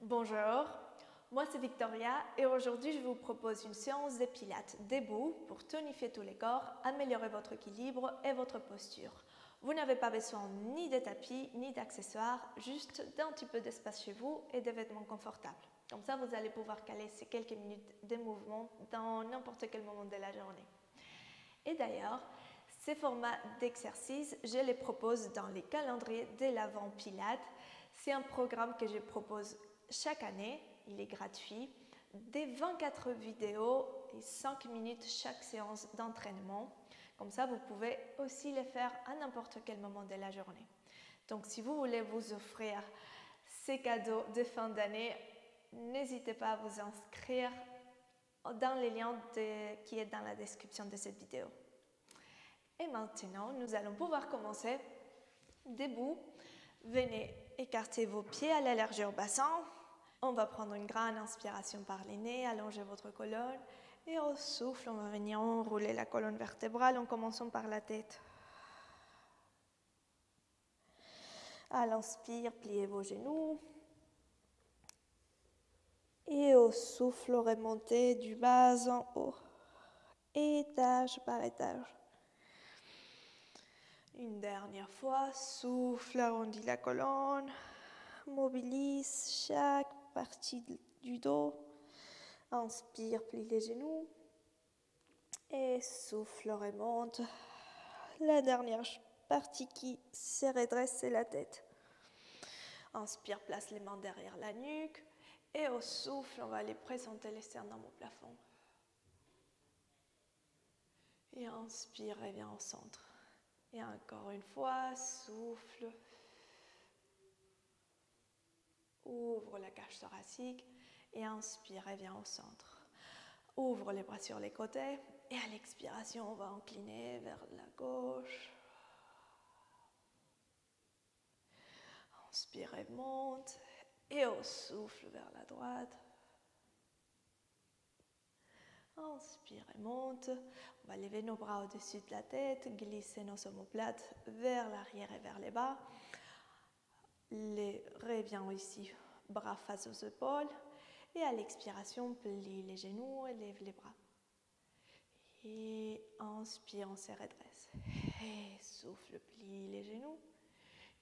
Bonjour, moi c'est Victoria et aujourd'hui je vous propose une séance de pilates debout pour tonifier tous les corps, améliorer votre équilibre et votre posture. Vous n'avez pas besoin ni de tapis ni d'accessoires, juste d'un petit peu d'espace chez vous et de vêtements confortables. Comme ça vous allez pouvoir caler ces quelques minutes de mouvement dans n'importe quel moment de la journée. Et d'ailleurs, ces formats d'exercices, je les propose dans les calendriers de l'Avent Pilates. C'est un programme que je propose chaque année, il est gratuit, des 24 vidéos et 5 minutes chaque séance d'entraînement. Comme ça, vous pouvez aussi les faire à n'importe quel moment de la journée. Donc, si vous voulez vous offrir ces cadeaux de fin d'année, n'hésitez pas à vous inscrire dans les liens qui est dans la description de cette vidéo. Et maintenant, nous allons pouvoir commencer debout. Venez écarter vos pieds à la largeur bassin. On va prendre une grande inspiration par les nez, allonger votre colonne. Et au souffle, on va venir enrouler la colonne vertébrale en commençant par la tête. À l'inspire, pliez vos genoux. Et au souffle, remontez du bas en haut, étage par étage. Une dernière fois, souffle, arrondis la colonne, mobilise chaque partie du dos. Inspire, plie les genoux. Et souffle, remonte. La dernière partie qui se redresse, c'est la tête. Inspire, place les mains derrière la nuque. Et au souffle, on va aller présenter les sternums au plafond. Et inspire, reviens au centre. Et encore une fois, souffle. Ouvre la cage thoracique et inspire, reviens au centre. Ouvre les bras sur les côtés et à l'expiration, on va incliner vers la gauche. Inspire et monte et au souffle vers la droite. Inspire et monte. On va lever nos bras au-dessus de la tête, glisser nos omoplates vers l'arrière et vers les bas. Reviens ici, bras face aux épaules. Et à l'expiration, plie les genoux et lève les bras. Et inspire, on se redresse. Et souffle, plie les genoux.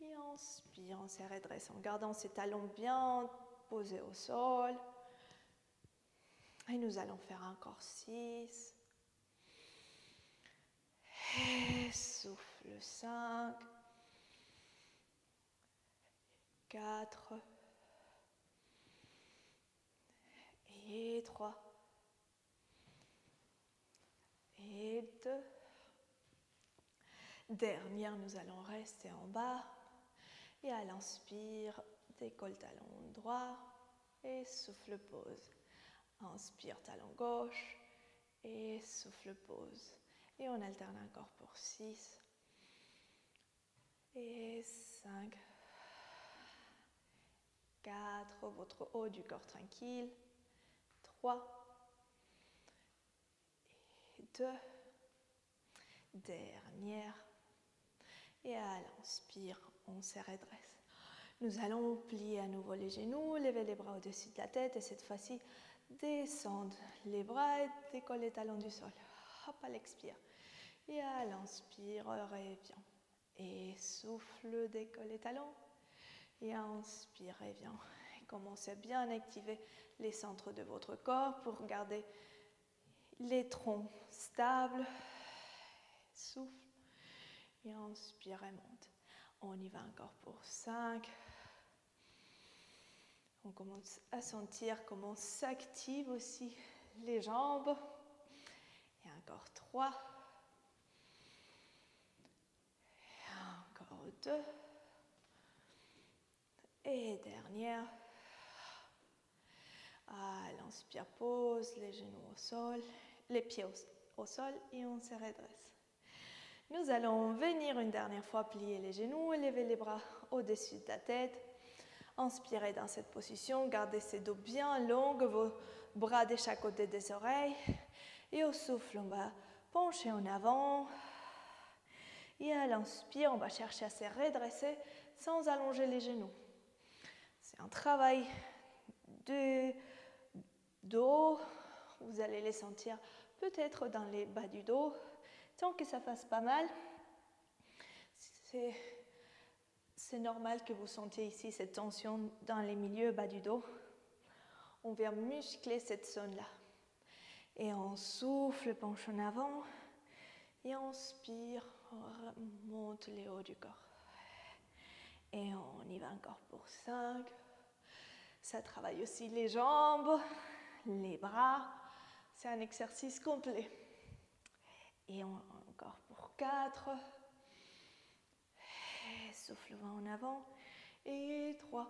Et inspire, on se redresse en gardant ses talons bien posés au sol. Et nous allons faire encore 6. Et souffle 5. 4. Et 3. Et 2. Dernière, nous allons rester en bas. Et à l'inspire, décolle talon droit et souffle pause. Inspire talon gauche et souffle pause. Et on alterne encore pour 6 et 5, 4, votre haut du corps tranquille, 3 et 2, dernière. Et à l'inspire, on se redresse. Nous allons plier à nouveau les genoux, lever les bras au-dessus de la tête et cette fois-ci, descendre les bras et décoller les talons du sol. Hop, à l'expire. Et à l'inspire, reviens. Et souffle, décolle les talons. Et inspire, reviens. Et commencez bien à activer les centres de votre corps pour garder les troncs stables. Souffle. Et inspire et monte. On y va encore pour 5. On commence à sentir comment s'activent aussi les jambes. Et encore 3. Et encore 2. Et dernière. À l'inspire, pose les genoux au sol, les pieds au sol et on se redresse. Nous allons venir une dernière fois plier les genoux et lever les bras au-dessus de la tête. Inspirez dans cette position, gardez ces dos bien longs, vos bras de chaque côté des oreilles. Et au souffle, on va pencher en avant. Et à l'inspire, on va chercher à se redresser sans allonger les genoux. C'est un travail du dos. Vous allez les sentir peut-être dans les bas du dos, tant que ça fasse pas mal. C'est normal que vous sentiez ici cette tension dans les milieux bas du dos. On vient muscler cette zone-là. Et on souffle, penche en avant. Et on inspire, on remonte les hauts du corps. Et on y va encore pour 5. Ça travaille aussi les jambes, les bras. C'est un exercice complet. Et encore pour 4. Souffle le vent en avant. Et 3.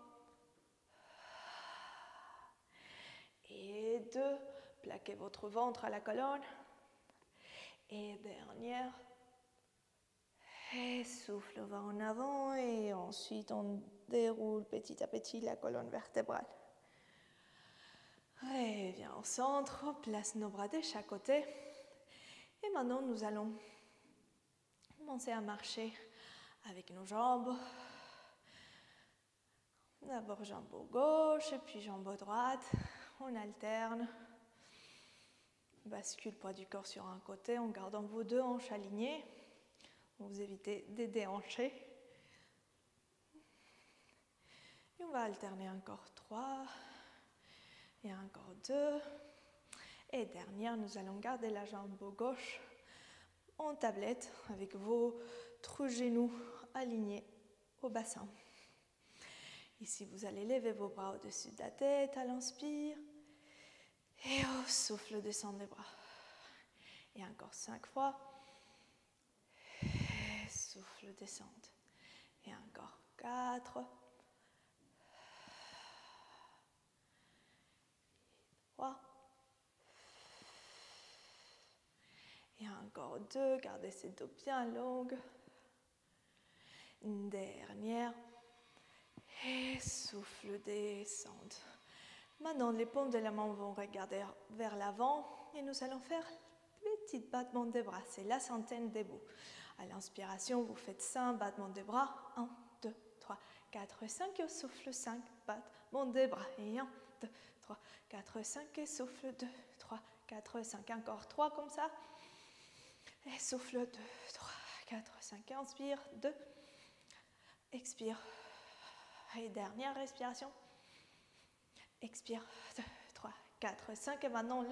Et 2. Plaquez votre ventre à la colonne. Et dernière. Et souffle le vent en avant. Et ensuite, on déroule petit à petit la colonne vertébrale. Et viens au centre. On place nos bras de chaque côté. Et maintenant, nous allons commencer à marcher avec nos jambes. D'abord jambe gauche et puis jambe droite. On alterne. Bascule le poids du corps sur un côté en gardant vos 2 hanches alignées. Vous évitez de déhancher. Et on va alterner encore 3. Et encore 2. Et dernière, nous allons garder la jambe gauche en tablette avec votre genou alignés au bassin. Ici, vous allez lever vos bras au-dessus de la tête à l'inspire. Et au souffle, descendre les bras. Et encore 5 fois. Et souffle, descendre. Et encore 4. 3. Et encore 2. Gardez ces dos bien longues. Une dernière. Et souffle, descendre. Maintenant, les paumes de la main vont regarder vers l'avant et nous allons faire petit battement des bras. C'est la centaine debout. À l'inspiration, vous faites 5 battements des bras. 1, 2, 3, 4, 5. Et au souffle, 5 battements des bras. Et 1, 2, 3, 4, 5. Et souffle, 2, 3, 4, 5. Encore 3 comme ça. Et souffle, 2, 3, 4, 5. Et inspire, 2. Expire. Et dernière respiration. Expire, 2, 3, 4, 5. Et maintenant,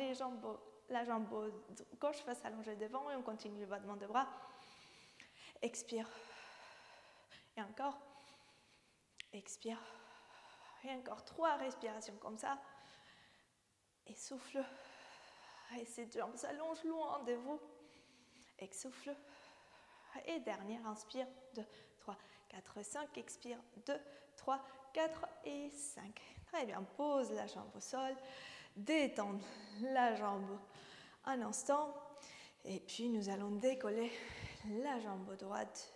la jambe gauche va s'allonger devant et on continue le battement de bras. Expire. Et encore. Expire. Et encore 3 respirations comme ça. Et souffle. Et cette jambe s'allonge loin de vous. Souffle. Et dernière, inspire. 2, 3, 4, 5. Expire. 2, 3, 4 et 5. Très bien, pose la jambe au sol, détendre la jambe un instant et puis nous allons décoller la jambe droite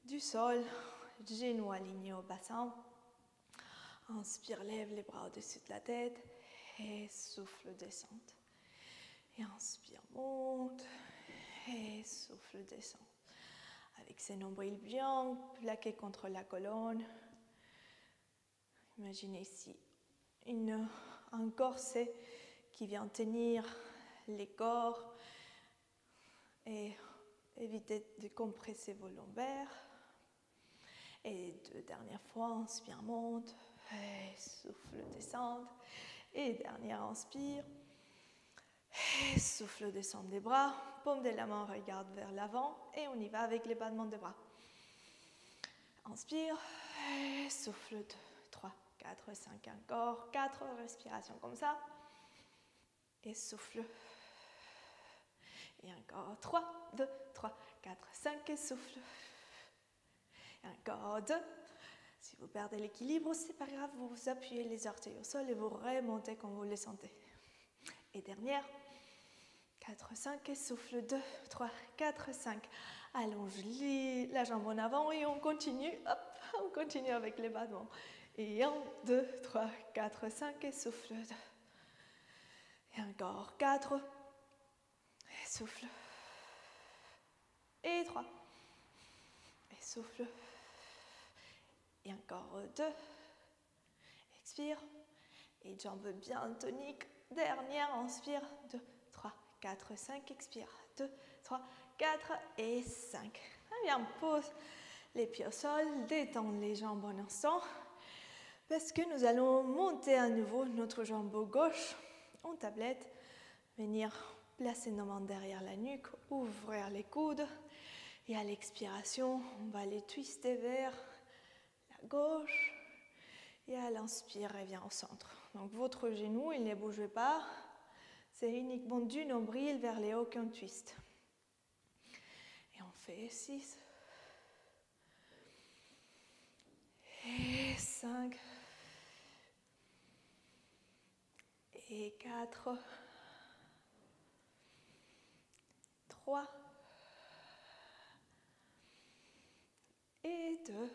du sol, genoux alignés au bassin. Inspire, lève les bras au-dessus de la tête et souffle, descente. Et inspire, monte et souffle, descend. Avec ses nombrils bien plaqués contre la colonne. Imaginez ici un corset qui vient tenir les corps et évitez de compresser vos lombaires. Et 2 dernières fois, inspire, monte, et souffle, descendre. Et dernière, inspire, et souffle, descendre des bras. Paume de la main regarde vers l'avant et on y va avec les battements des bras. Inspire, et souffle, 2, 3, 4, 5, encore 4 respirations comme ça. Et souffle. Et encore 3, 2, 3, 4, 5 et souffle. Et encore 2. Si vous perdez l'équilibre, c'est pas grave, vous appuyez les orteils au sol et vous remontez quand vous les sentez. Et dernière. 4, 5 et souffle. 2, 3, 4, 5. Allonge la jambe en avant et on continue. Hop, on continue avec les battements. Et 1, 2, 3, 4, 5 et souffle. 2. Et encore 4. Et souffle. Et 3. Et souffle. Et encore 2. Expire. Et jambes bien toniques. Dernière, inspire. 2, 3, 4, 5. Expire. 2, 3, 4 et 5. Très bien, pose les pieds au sol. Détends les jambes un instant. Parce que nous allons monter à nouveau notre jambe gauche en tablette. Venir placer nos mains derrière la nuque. Ouvrir les coudes. Et à l'expiration, on va les twister vers la gauche. Et à l'inspire, revient au centre. Donc votre genou, il ne bouge pas. C'est uniquement du nombril vers les hauts qu'on twist. Et on fait 6. Et 5. Et 4. 3. Et 2.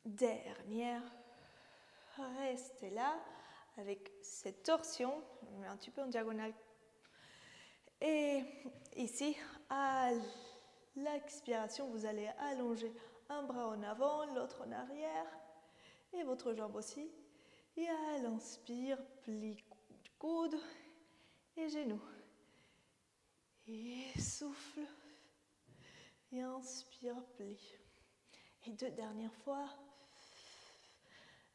Dernière. Restez là avec cette torsion. On met un petit peu en diagonale. Et ici, à l'expiration, vous allez allonger un bras en avant, l'autre en arrière. Et votre jambe aussi. Et à l'inspire, plie coude et genou. Et souffle. Et inspire, plie. Et 2 dernières fois.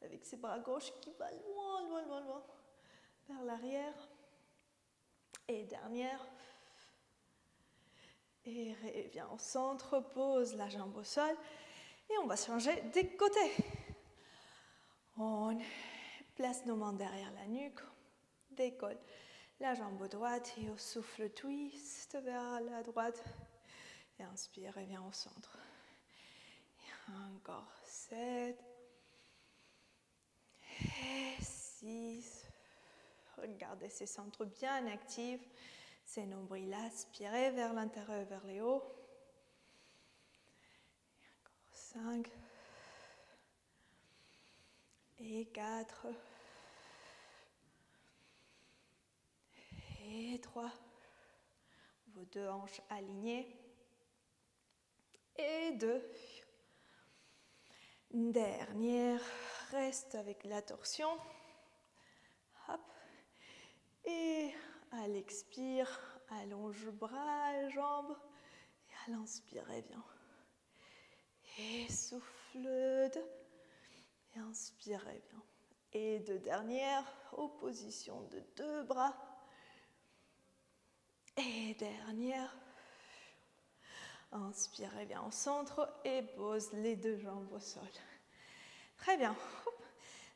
Avec ses bras gauche qui va loin, loin, loin, loin. Vers l'arrière. Et dernière. Et reviens au centre. Pose la jambe au sol. Et on va changer des côtés. On place nos mains derrière la nuque. Décolle la jambe droite et au souffle twist vers la droite. Et inspire, reviens au centre. Et encore 7. Et 6. Regardez ces centres bien actifs. Ces nombrils aspirés vers l'intérieur, vers les hauts. Et encore 5. Et 4. Et 3. Vos 2 hanches alignées. Et 2. Dernière. Reste avec la torsion. Hop. Et à l'expire, allonge bras et jambes. Et à l'inspire, reviens. Et souffle 2. Et inspire, reviens. Et 2 dernières, opposition de 2 bras. Et dernière. Inspire, reviens au centre et pose les 2 jambes au sol. Très bien.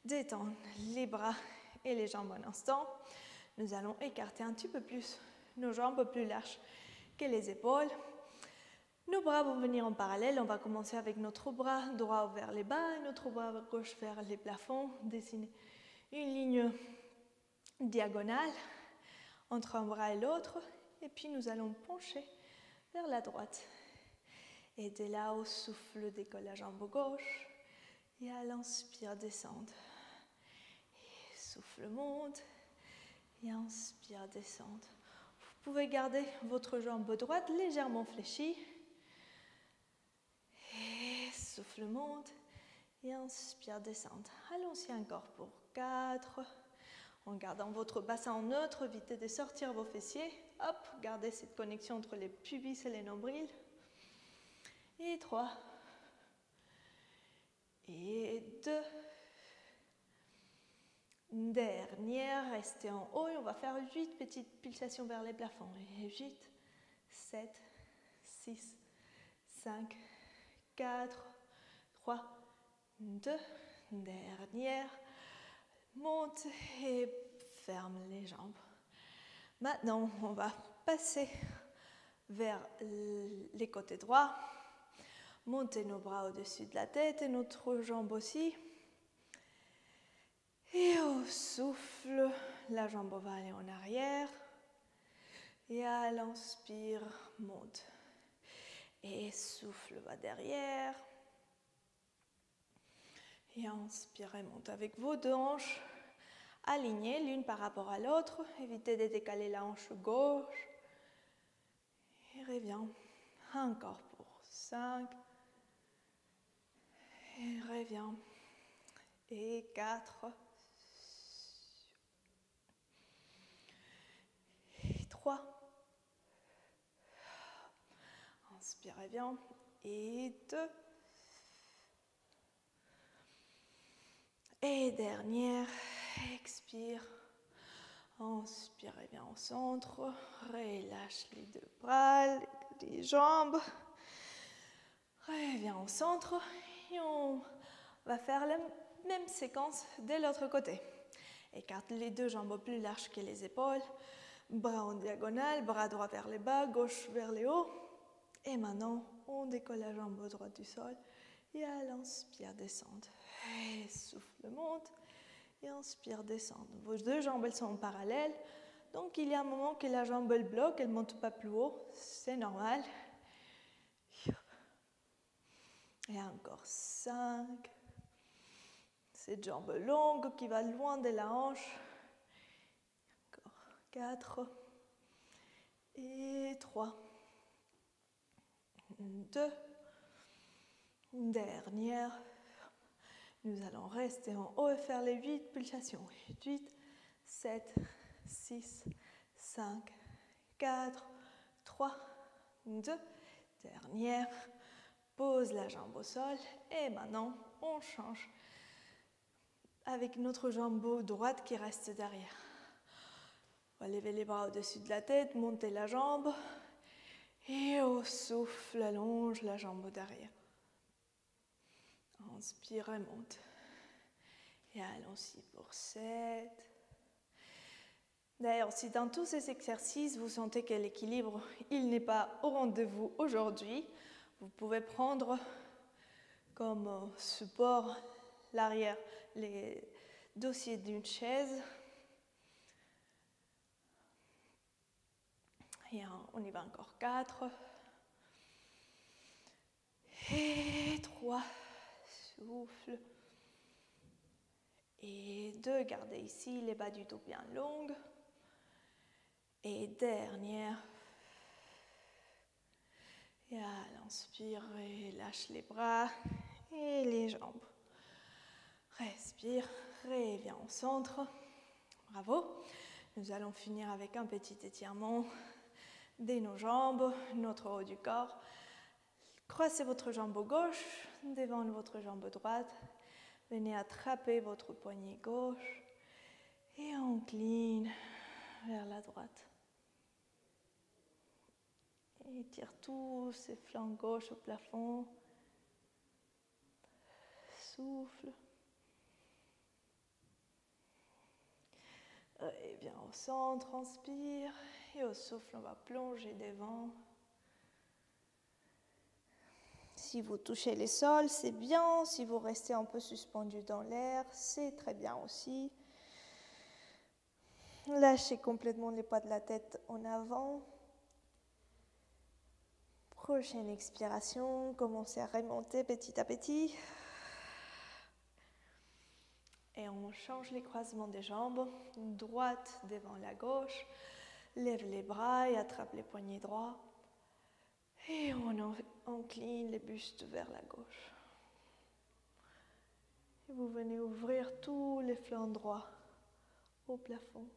Détends les bras et les jambes un instant. Nous allons écarter un petit peu plus nos jambes plus larges que les épaules. Nos bras vont venir en parallèle. On va commencer avec notre bras droit vers les bas et notre bras gauche vers les plafonds. Dessiner une ligne diagonale entre un bras et l'autre. Et puis nous allons pencher vers la droite. Et de là, au souffle, décolle la jambe gauche. Et à l'inspire, descendre. Et souffle, monte. Et inspire, descendre. Vous pouvez garder votre jambe droite légèrement fléchie. Et souffle, monte. Et inspire, descendre. Allons-y encore pour 4. En gardant votre bassin en neutre, évitez de sortir vos fessiers. Hop, gardez cette connexion entre les pubis et les nombrils. Et 3. Et 2. Dernière, restez en haut et on va faire 8 petites pulsations vers les plafonds. Et 8, 7, 6, 5, 4, 3, 2. Dernière. Monte et ferme les jambes. Maintenant, on va passer vers les côtés droits. Montez nos bras au-dessus de la tête et notre jambe aussi. Et au souffle, la jambe va aller en arrière. Et à l'inspire, monte. Et souffle, va derrière. Et inspire et monte avec vos 2 hanches alignées l'une par rapport à l'autre. Évitez de décaler la hanche gauche. Et reviens. Encore pour 5. Et reviens. et 4 et 3. Inspirez bien. Et 2. Et dernière, expire. Inspirez bien au centre. Relâche les deux bras, les jambes. Reviens au centre. Et on va faire la même séquence de l'autre côté. Écarte les deux jambes plus larges que les épaules. Bras en diagonale, bras droit vers le bas, gauche vers le haut. Et maintenant, on décolle la jambe droite du sol. Et à l'inspire, descendre. Et souffle, monte. Et inspire, descendre. Vos deux jambes, elles sont parallèles. Donc, il y a un moment que la jambe, elle bloque, elle ne monte pas plus haut. C'est normal. Et encore 5. Cette jambe longue qui va loin de la hanche. Encore 4. Et 3. 2. Dernière. Nous allons rester en haut et faire les 8 pulsations. 8, 7, 6, 5, 4, 3, 2. Dernière. Pose la jambe au sol. Et maintenant, on change avec notre jambe droite qui reste derrière. On va lever les bras au-dessus de la tête, monter la jambe. Et au souffle, allonge la jambe derrière. Inspire et monte. Et allons-y pour 7. D'ailleurs, si dans tous ces exercices, vous sentez que l'équilibre, il n'est pas au rendez-vous aujourd'hui, vous pouvez prendre comme support l'arrière, les dossiers d'une chaise. Et on y va encore 4. Et 3. Souffle. Et 2, gardez ici les bas du dos bien longs. Et dernière. Et à l'inspire, lâche les bras et les jambes. Respire, reviens au centre. Bravo. Nous allons finir avec un petit étirement de nos jambes, notre haut du corps. Croisez votre jambe gauche devant votre jambe droite. Venez attraper votre poignet gauche et incline vers la droite. Et tire tous ces flancs gauche au plafond. Souffle. Et bien au centre, inspire. Et au souffle, on va plonger devant. Si vous touchez les sols, c'est bien. Si vous restez un peu suspendu dans l'air, c'est très bien aussi. Lâchez complètement les poids de la tête en avant. Prochaine expiration, commencez à remonter petit à petit. Et on change les croisements des jambes. Droite devant la gauche. Lève les bras et attrape les poignets droits. Et on incline les bustes vers la gauche. Et vous venez ouvrir tous les flancs droits au plafond.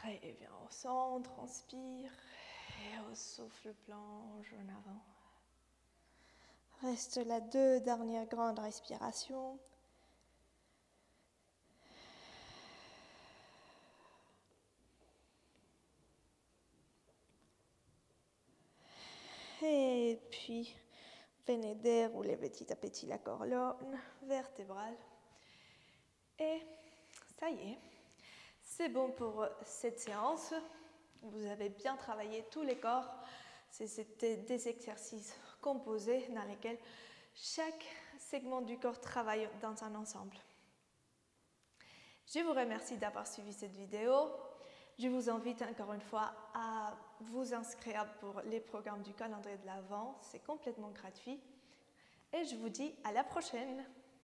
Reviens au centre, inspire. Et au souffle, plonge en avant. Reste là 2 dernières grandes respirations. Et puis, venez dérouler petit à petit la colonne vertébrale. Et ça y est, c'est bon pour cette séance. Vous avez bien travaillé tous les corps. C'était des exercices composés dans lesquels chaque segment du corps travaille dans un ensemble. Je vous remercie d'avoir suivi cette vidéo. Je vous invite encore une fois à vous inscrire pour les programmes du calendrier de l'Avent. C'est complètement gratuit. Et je vous dis à la prochaine.